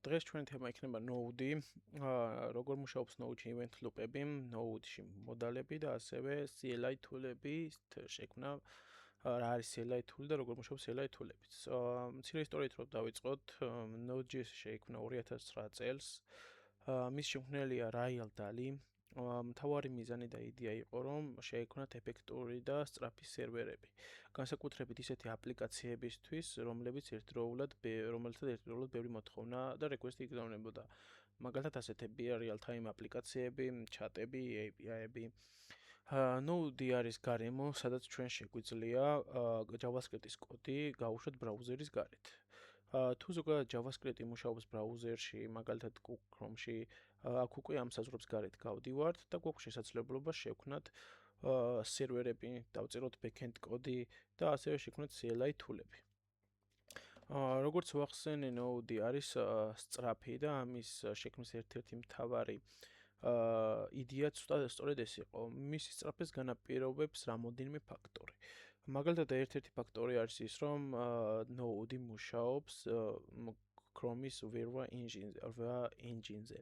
დღეს ჩვენი თემა იქნება Node-ი, როგორ მუშაობს Node-ში event loop-ები, Node-ში მოდალები და ასევე CLI tool-ების შექმნა, რა არის CLI tool და როგორ მუშაობს CLI tool-ებიც. მცირე ისტორიით რომ დავიწყოთ, Node.js შეიქმნა 2009 წელს. მის შემქმნელია Rail Dali. მთავარი მიზანი და იდეა იყო, რომ შეექმნათ ეფექტური და სწრაფი სერვერები. განსაკუთრებით ისეთი აპლიკაციებისთვის, რომლებიც ერთდროულად ბევრი მოთხოვნა და რეკვესტი იგზავნებოდა. მაგალითად, ასეთებია real-time აპლიკაციები, ჩატები, API-ები. Node არის გარემო, სადაც ჩვენ შეგვიძლია JavaScript-ის კოდი გავუშვათ ბრაუზერის გარეთ. თუ ზოგადად JavaScript მუშაობს ბრაუზერში, მაგალითად Chrome-ში, აქ უკვე ამ საზღვრებს გარეთ გავდივართ და გვაქვს შესაძლებლობა შევქმნათ სერვერები, დავწეროთ backend კოდი და ასევე შევქმნათ CLI tool-ები. როგორც ვახსენე, Node არის სწრაფი და ამის შექმნის ერთ-ერთი მთავარი იდეაც სწორედ ეს იყო. მისი სწრაფეს განაპირობებს რამოდენიმე ფაქტორი. მაგალითად, ერთ-ერთი ფაქტორი არის ის, რომ Node მუშაობს Chrome-ის Verva engine-ზე.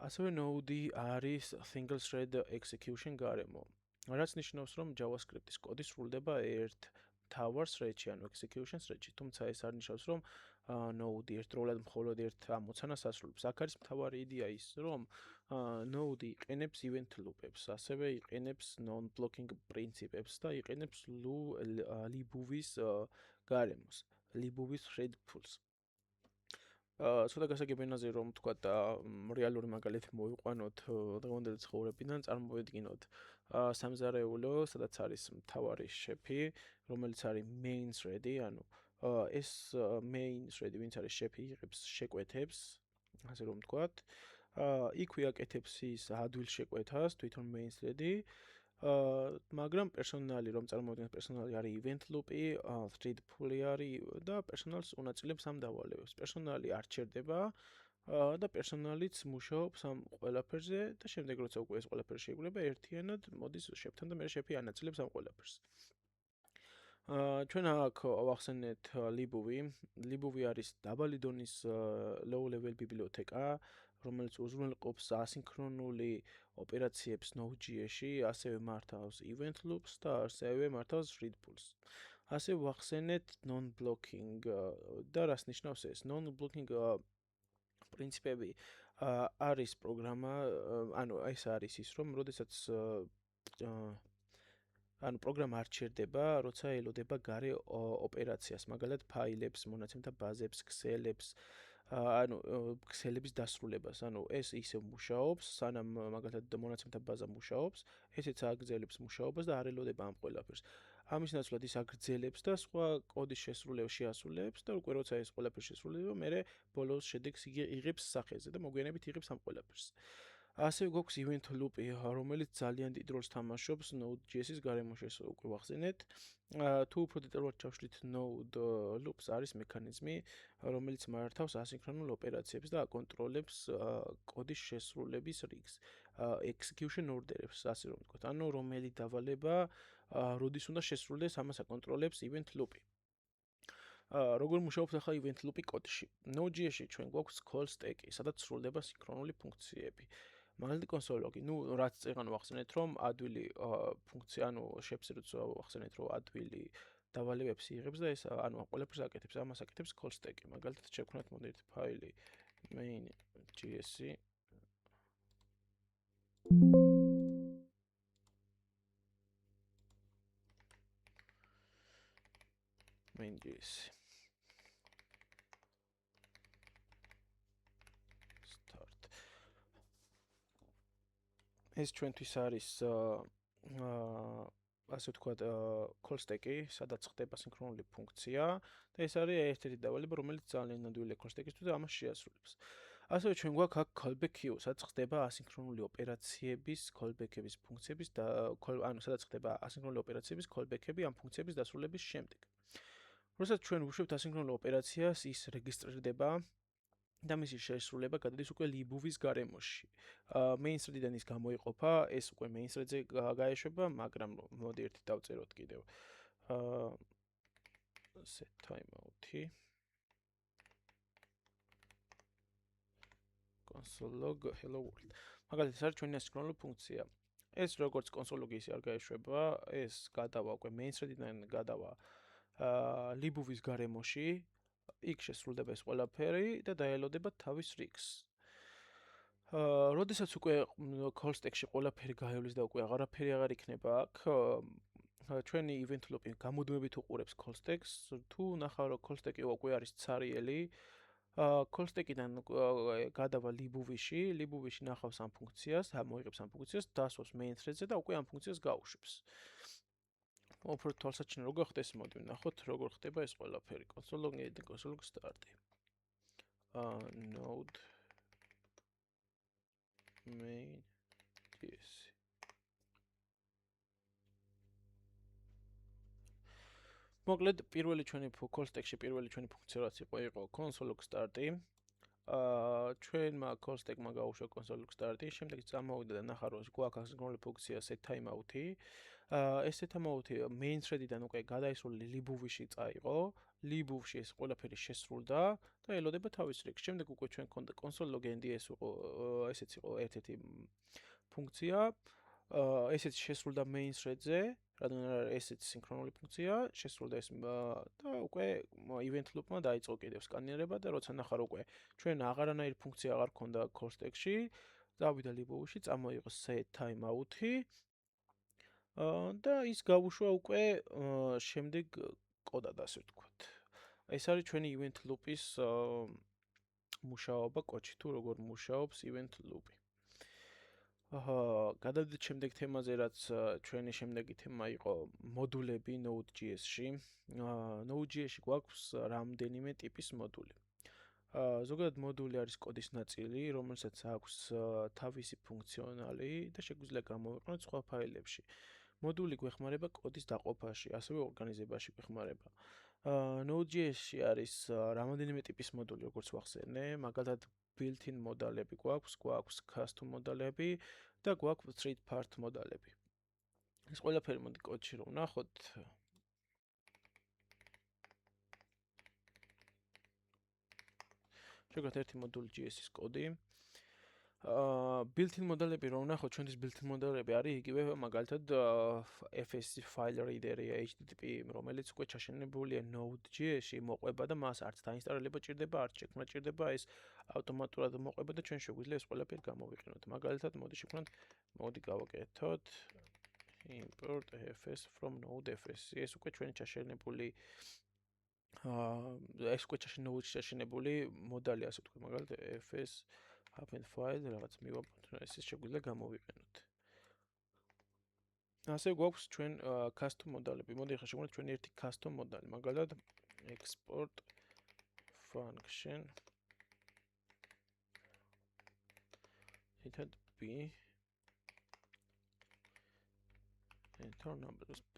ასევე Node არის single thread execution გარემო. რაც ნიშნავს, რომ JavaScript-ის კოდი სრულდება ერთ მთავარ thread-ში, ანუ execution thread-ში, თუმცა ეს არ ნიშნავს, რომ Node ერთდროულად მხოლოდ ერთ ამოცანას ასრულებს. აქ არის მთავარი იდეა ის, რომ Node იყენებს event loop-ებს, ასევე იყენებს non-blocking პრინციპებს და იყენებს libov-ის გარემოს, libov-ის thread pools. ცოტა გასაგებინაზე რომ თქვა და რეალური მაგალითი მოვიყვანოთ დღევანდელი ცხოვრებიდან, წარმოვიდგინოთ სამზარეულო, სადაც არის მთავარი შეფი, რომელიც არის main thread-ი, ანუ ეს main thread-ი, ვინც არის შეფი, იღებს შეკვეთებს, ასე რომ ვთქვათ. იქვე აკეთებს ის admin შეკვეთას, თვითონ main thread-ი, მაგრამ პერსონალი, რომ წარმოვიდგინოთ, პერსონალი არის event loop-ი, thread pool-ი არის და პერსონალს უნაწილებს ამ დავალებებს. პერსონალი არ ჩერდება და პერსონალიც მუშაობს ამ ყველაფერზე და შემდეგ როცა უკვე ეს ყველაფერი შეიგულება, ერთიანად მოდის შეფთან და მე შეფი ანაწილებს ამ ყველაფერს. ჩვენ აქ ვახსენეთ libov-ი. libov-ი არის დაბალი დონის low-level ბიბლიოთეკა, რომელიც უზრუნველყოფს ასინქრონული ოპერაციებს Node.js-ში, ასევე მართავს event loops და ასევე მართავს thread pools. ასევე ვახსენეთ non-blocking და რას ნიშნავს ეს? Non-blocking პრინციპები არის პროგრამა, ანუ ეს არის ის, რომ როდესაც ანუ პროგრამა არ ჩერდება, როცა ელოდება გარე ოპერაციას, მაგალითად ფაილებს, მონაცემთა ბაზებს, ქსელებს, ანუ ქსელების დასრულებას, ანუ ეს ისე მუშაობს, სანამ მაგალითად მონაცემთა ბაზა მუშაობს, ესეც აგრძელებს მუშაობას და არ ელოდება ამ ყველაფერს. ამის ნაცვლად ის აგრძელებს და სხვა კოდის შესრულებას შეასრულებს და უკვე როცა ეს ყველაფერი შესრულდება, მერე ბოლოს შედეგს იღებს სახეზე და მოგვიანებით იღებს ამ ყველაფერს. ასევე გვაქვს event loop-ი, რომელიც ძალიან დიდ როლს თამაშობს Node.js-ის გარემოში, ეს უკვე ვახსენეთ. თუ უფრო დეტალურად ჩავშლით Node loops არის მექანიზმი, რომელიც მართავს ასინქრონულ ოპერაციებს და აკონტროლებს კოდის შესრულების რიგს, execution order-ებს, ასე რომ ვთქვათ. ანუ რომელი დავალება როდის უნდა შესრულდეს, ამას აკონტროლებს event loop-ი. როგორ მუშაობს ახლა event loop-ი კოდში? Node.js-ში ჩვენ გვაქვს call stack-ი, სადაც სრულდება სინქრონული ფუნქციები. მაგალითად კონსოლოგი, რაც წეგან ვახსენეთ, რომ admin ფუნქცია, ანუ შეფს როცა ვახსენეთ, რომ admin დავალებებს იღებს და ეს ანუ ყველაფერს აკეთებს, ამას აკეთებს call stack-ი. მაგალითად შევქმნათ მოდით ფაილი main.js main.js start. ეს ჩვენთვის არის ასე ვთქვათ call stack-ი, სადაც ხდება სინქრონული ფუნქცია და ეს არის ერთ-ერთი დავალება, რომელიც ძალიან ნამდვილია call stack-ისთვის და ამას შეასრულებს. ასევე ჩვენ გვაქვს აქ callback queue, სადაც ხდება ასინქრონული ოპერაციების, callback-ების ფუნქციების და ანუ სადაც ხდება ასინქრონული ოპერაციების callback-ები ამ ფუნქციების დასრულების შემდეგ. როდესაც ჩვენ ვუშვებთ ასინქრონულ ოპერაციას, ის რეგისტრირდება და მისი შესრულება გადადის უკვე libov-ის გარემოში. main thread-დან ის გამოიყოფა, ეს უკვე main thread-ზე გაეშვება, მაგრამ მოდი ერთი დავწეროთ კიდევ. set timeout-ი. console.log hello world. მაგალითად, ეს არის ჩვენი ასინქრონული ფუნქცია. ეს როგორც console.log ისე არ გაეშვება, ეს გადავა უკვე main thread-დან გადავა libvies გარემოში, იქ შესრულდება ეს ყველაფერი და დაელოდება თავის rigs. როდესაც უკვე call stack-ში ყველაფერი გაივლის და უკვე აღარაფერი აღარ იქნება აქ, ჩვენი event loop-ი გამუდმებით უყურებს call stack-ს, თუ ნახავ რომ call stack-ი უკვე არის ცარიელი, call stack-იდან გადავა libvies-ში, libvies-ში ნახავს ამ ფუნქციას, მოიღებს ამ ფუნქციას, დასვავს main thread-ზე და უკვე ამ ფუნქციას გაუშვებს. უფრო თვალსაჩინო როგორ ხდეს, მოდი ვნახოთ, როგორ ხდება ეს ყველაფერი. console.log start-ი. node main JS. მოკლედ, პირველი ჩვენი call stack-ში პირველი ჩვენი ფუნქცია რაც იყო console.log start-ი. ჩვენმა call stack-მა გაუშვა console.log start-ი, შემდეგ წამოვიდა და ნახა რომ გვაქვს ასინქრონული ფუნქცია set timeout-ი. ეს set timeout-ი main thread-დან უკვე გადაისრული libvies-ში წაიღო, libvies-ში ეს ყველაფერი შესრულდა და ელოდება თავის rigs. შემდეგ უკვე ჩვენ გქონდა console.log NDS ესეც იყო ერთ-ერთი ფუნქცია. ესეც შესრულდა main thread-ზე, რადგან ესეც სინქრონული ფუნქცია, შესრულდა ეს და უკვე event loop-მა დაიწყო კიდევ სკანირება და როცა ნახა რომ უკვე ჩვენ აღარანაირი ფუნქცია აღარ ქონდა call stack-ში, დავიდა libvies-ში, წამოიღო set timeout-ი და ის გავუშვა უკვე შემდეგ კოდად, ასე ვთქვათ. ეს არის ჩვენი event loop-ის მუშაობა კოდში, თუ როგორ მუშაობს event loop-ი. გადავიდეთ შემდეგ თემაზე, რაც ჩვენი შემდეგი თემა იყო მოდულები Node.js-ში. Node.js-ში გვაქვს რამდენიმე ტიპის მოდული. ზოგადად მოდული არის კოდის ნაწილი, რომელსაც აქვს თავისი ფუნქციონალი და შეგვიძლია გამოვიყენოთ სხვა ფაილებში. მოდული გვეხმარება კოდის დაყოფაში, ასევე ორგანიზებაში გვეხმარება. Node.js-ში არის რამდენიმე ტიპის მოდული, როგორც ვახსენე, მაგალითად built-in მოდალები გვაქვს custom მოდალები და გვაქვს third part მოდალები. ეს ყველაფერი მოდი კოდში რომ ვნახოთ. შეგრათ ერთი მოდული JS-ის კოდი. built-in მოდალები რომ ვნახოთ, ჩვენთვის built-in მოდალები არის იგივე მაგალითად FS file reader-ი HTTP, რომელიც უკვე ჩაშენებულია Node.js-ში, მოყვება და მას არც დაინსტალება ჭირდება, არც შექმნა ჭირდება, ეს ავტომატურად მოყვება და ჩვენ შეგვიძლია ეს ყველაფერი გამოვიყენოთ. მაგალითად, მოდი გავაკეთოთ import fs from Node.fs. ეს უკვე ჩვენი ჩაშენებული ჩაშენებული მოდალი, ასე ვთქვათ, მაგალითად fs append file რაღაც მივაბოთ, ეს შეგვიძლია გამოვიყენოთ. ასე გვაქვს ჩვენ custom მოდალები. მოდი ახლა შევქმნათ ჩვენი ერთი custom მოდალი, მაგალითად export function enter b enter numbers b.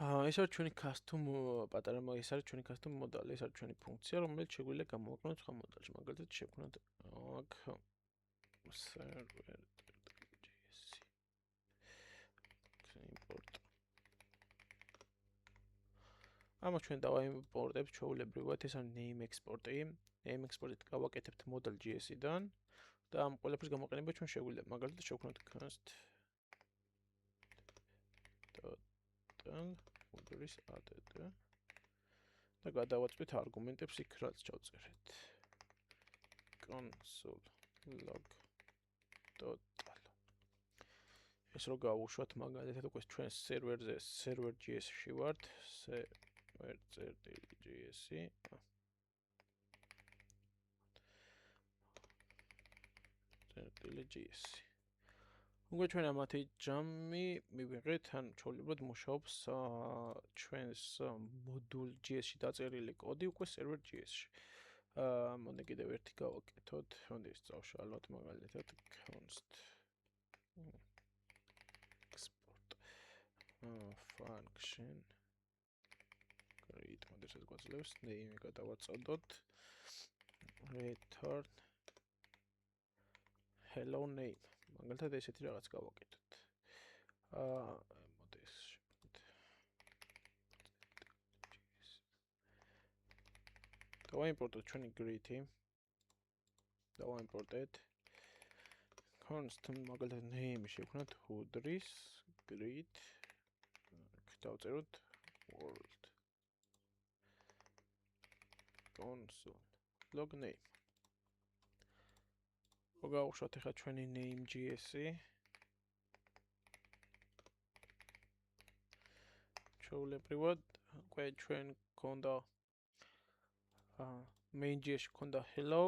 ეს არის ჩვენი custom პატარა, ეს არის ჩვენი custom მოდალი, ეს არის ჩვენი ფუნქცია, რომელიც შეგვიძლია გამოვიყენოთ სხვა მოდალში. მაგალითად შევქმნათ აქ server.js import. ამას ჩვენ დავაიმპორტებთ ჩვეულებრივად, ეს არის name export-ი. name export-ით გავაკეთებთ model.js-დან და ამ ყველაფრის გამოყენება ჩვენ შეგვიძლია. მაგალითად შევქმნათ const model-ის added და გადავაწყვით არგუმენტებს იქ რაც ჩავწერეთ. console.log. ეს რო გავუშვათ მაგალითად უკვე ჩვენ სერვერზე server.js-ში ვართ, server.js-ი. server.js-ი. უკვე ჩვენ ამათი ჯამი მივიღეთ, ან ჩვეულებრივად მუშაობს ჩვენს module.js-ში დაწერილი კოდი უკვე server.js-ში. მოდი კიდევ ერთი გავაკეთოთ, მოდი ეს წავშალოთ მაგალითად const export function create მოდი ეს გვაძლევს name გადავაწოდოთ return hello name. მაგალითად ესეთი რაღაც გავაკეთოთ. მოდი ეს დავაიმპორტოთ ჩვენი greet-ი. დავაიმპორტეთ. const მაგალითად name შევქნათ hudris grid დავწეროთ world console log name. მოგავუშვათ ახლა ჩვენი name.js-ი. ჩვეულებრივად უკვე ჩვენ გქონდა main.js-ში გქონდა hello,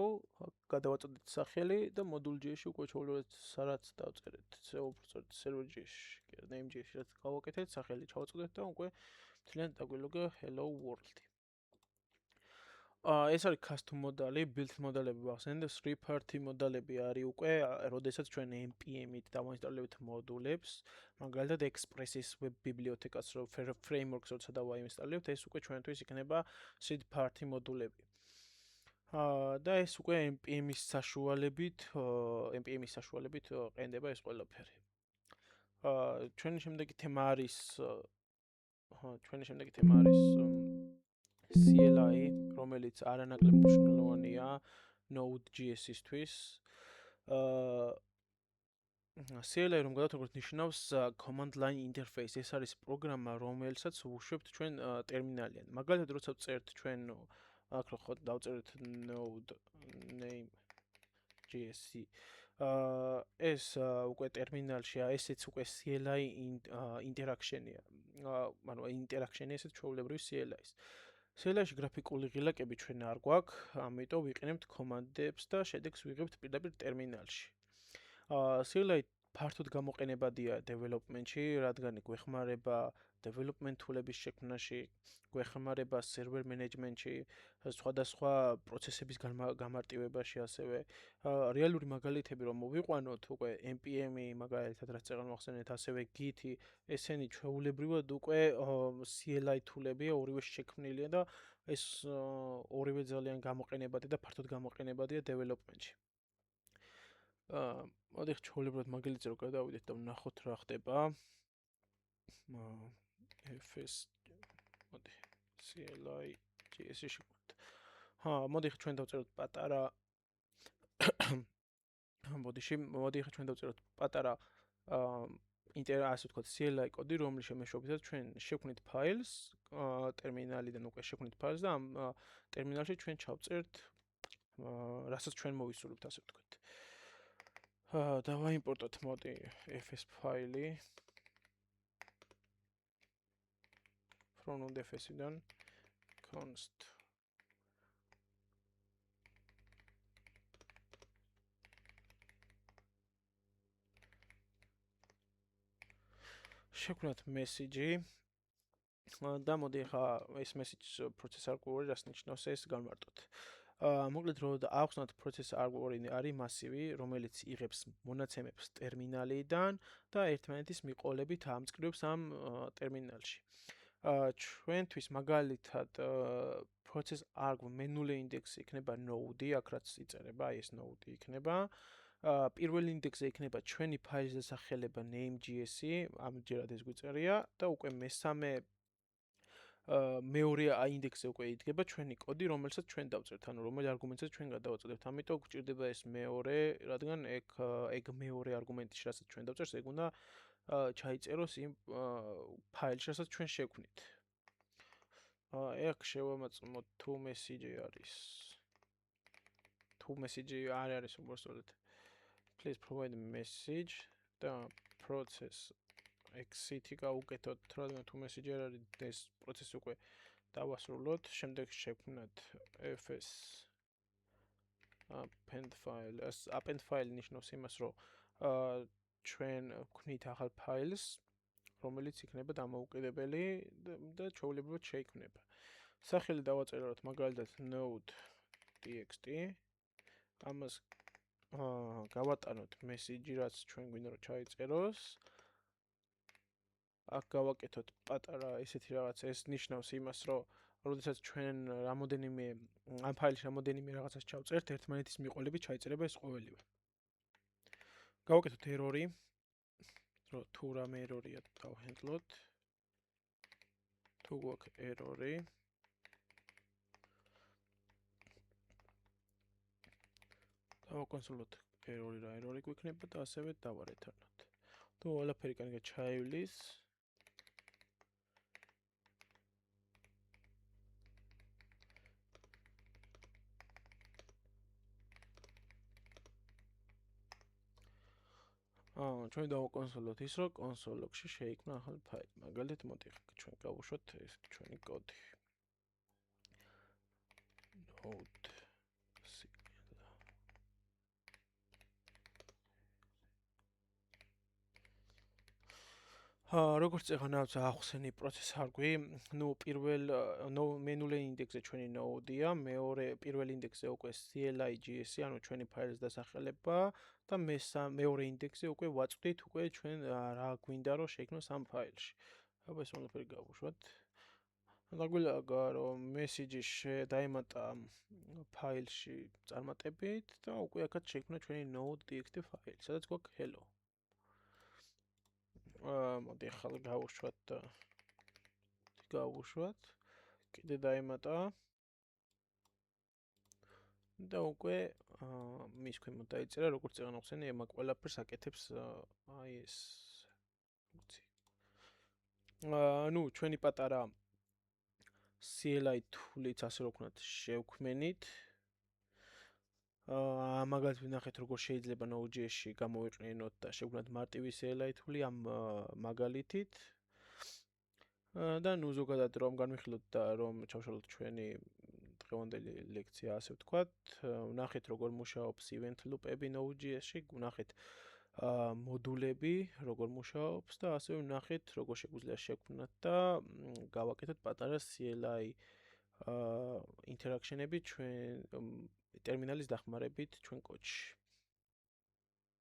გადავაწოდეთ სახელი და module.js-ში უკვე ჩვეულებრივად სადაც დავწერეთ. უბრალოდ server.js-ში, name.js-ში რაც გავაკეთეთ, სახელი ჩავაწოდეთ და უკვე მთლიან დაგვილოგა hello world. ეს არის custom მოდალი, build მოდალები ვახსენეთ, three party მოდალები არის უკვე, როდესაც ჩვენ npm-ით დავაინსტალებით მოდულებს, მაგალითად Express-ის web ბიბლიოთეკას რო frameworks როცა დავაინსტალებთ, ეს უკვე ჩვენთვის იქნება third party მოდულები. და ეს უკვე npm-ის საშუალებით ყენდება ეს ყველაფერი. ჩვენი შემდეგი თემა არის CLI, რომელიც არანაკლებ მნიშვნელოვანია Node.js-ისთვის. CLI რომ გადავთვალოთ ნიშნავს command line interface. ეს არის პროგრამა, რომელსაც ვუშვებთ ჩვენ ტერმინალიდან. მაგალითად, როცა ვწერთ ჩვენ აქ რო ხო დავწერეთ node name.js. ეს უკვე ტერმინალში, ესეც უკვე CLI interaction-ია. ანუ interaction-ია ესეც ჩვეულებრივი CLI-ის. CLI-ში გრაფიკული ღილაკები ჩვენ არ გვაქვს, ამიტომ ვიყენებთ კომანდებს და შედეგს ვიღებთ პირდაპირ ტერმინალში. CLI ფართოდ გამოყენებადია development-ში, რადგან გვეხმარება development tool-ების შექმნაში, გვეხმარება server management-ში, სხვადასხვა პროცესების გამარტივებაში ასევე. რეალური მაგალითები რომ მოვიყვანოთ, უკვე npm-ი მაგალითად რაც წეგან მოახსენეთ, ასევე git-ი, ესენი ჩვეულებრივად უკვე CLI tool-ებია, ორივე შექმნილია და ეს ორივე ძალიან გამოყენებადი და ფართოდ გამოყენებადია development-ში. მოდით ჩვეულებრივად მაგალითზე რომ გადავიდეთ და ვნახოთ რა ხდება. fs მოდი CLI JS-ში შეგვიძლია. მოდით ჩვენ დავწეროთ პატარა მოდი ჩვენ დავწეროთ პატარა ასე ვთქვათ CLI კოდი, რომლის შემოშობისას ჩვენ შევქმნით ფაილს, ტერმინალიდან უკვე შევქმნით ფაილს და ამ ტერმინალში ჩვენ ჩავწერთ რასაც ჩვენ მოვისურვებთ, ასე ვთქვათ. დავაიმპორტოთ მოდი fs ფაილი from node.fs-დან const შევქმნათ message-ი და მოდი ახლა ეს message process argument რას ნიშნავს ეს განვარტოთ. მოკლედ რომ ავხსნათ process argument არის მასივი, რომელიც იღებს მონაცემებს ტერმინალიდან და ერთმანეთის მიყოლებით ამწყრებს ამ ტერმინალში. ჩვენთვის მაგალითად process argument menule index-ი იქნება node-ი, აქ რაც იწერება, ეს node-ი იქნება. პირველი ინდექსზე იქნება ჩვენი ფაილის დასახელება name.js-ი, ამჯერად ეს გვიწერია და უკვე მესამე მეორე ინდექსზე უკვე იდგება ჩვენი კოდი, რომელსაც ჩვენ დავწერთ, ანუ რომელი არგუმენტსაც ჩვენ გადავაწოდებთ. ამიტომ გვჭირდება ეს მეორე, რადგან ეგ მეორე არგუმენტი, რასაც ჩვენ დავწერს, ეგ უნდა ჩაიწეროს იმ ფაილში, რასაც ჩვენ შევქმნით. აქ შევამოწმოთ to message არის. To message არ არის უბრალოდ. Please provide a message და process exit-ი გავუკეთოთ, რადგან to message არ არის ეს პროცესი უკვე დავასრულოთ. შემდეგ შევქმნათ fs append file. Append file ნიშნავს იმას, რომ ჩვენ ვქმნით ახალ ფაილს, რომელიც იქნება დამოუკიდებელი და ჩვეულებრივად შეიქმნება. სახელი დავაწეროთ მაგალითად node.txt. ამას გავატანოთ message, რაც ჩვენ გვინდა რომ ჩაიწეროს. აქ გავაკეთოთ პატარა ესეთი რაღაც, ეს ნიშნავს იმას, რომ როდესაც ჩვენ რამოდენიმე ამ ფაილში რამოდენიმე რაღაცას ჩავწერთ, ერთმანეთის მიყოლებით ჩაიწერება ეს ყოველივე. გავაკეთოთ error-ი, რომ თუ რამე error-ია დავჰენდლოთ. თუ გვაქვს error-ი დავაკონსოლოთ ერორი რა ერორი გვიქნება და ასევე დავარეთანოთ. თუ ყველაფერი კარგად ჩაივლის, ჩვენ დავაკონსოლოთ ის, რომ console log-ში შეიქმნა ახალი ფაილი. მაგალითად, მოდი ჩვენ გავუშვათ ეს ჩვენი კოდი. node როგორც წეღანაც ახსენი პროცესარგვი, პირველ მენულ ინდექსზე ჩვენი node-ია, მეორე პირველ ინდექსზე უკვე CLI.js-ი, ანუ ჩვენი ფაილის დასახელება და მეორე ინდექსზე უკვე ვაწვდით უკვე ჩვენ რა გვინდა რომ შეიქმნას ამ ფაილში. აბა ეს ყველაფერი გავუშვათ. დაგვილაგა რომ message-ი დაემატა ფაილში წარმატებით და უკვე აქაც შეიქმნა ჩვენი node.txt ფაილი, სადაც გვაქვს hello. მოდი ახლა გავუშვათ. კიდე დაემატა. და უკვე მის ქვემოთ დაიწერა, როგორც წეგან ახსენე, ემ ყველაფერს აკეთებს აი ეს ფუნქცია. ჩვენი პატარა CLI თულიც ასე რომ ვქნათ შევქმენით. მაგალითად ვნახეთ როგორ შეიძლება Node.js-ში გამოვიყენოთ და შევქმნათ მარტივი CLI თული ამ მაგალითით. და ზოგადად რომ განვიხილოთ და რომ ჩავშალოთ ჩვენი დღევანდელი ლექცია ასე ვთქვათ, ვნახეთ როგორ მუშაობს event loop-ები Node.js-ში, ვნახეთ მოდულები როგორ მუშაობს და ასევე ვნახეთ როგორ შეგვიძლია შევქმნათ და გავაკეთოთ პატარა CLI interaction-ები ჩვენ ტერმინალის დახმარებით ჩვენ კოდში.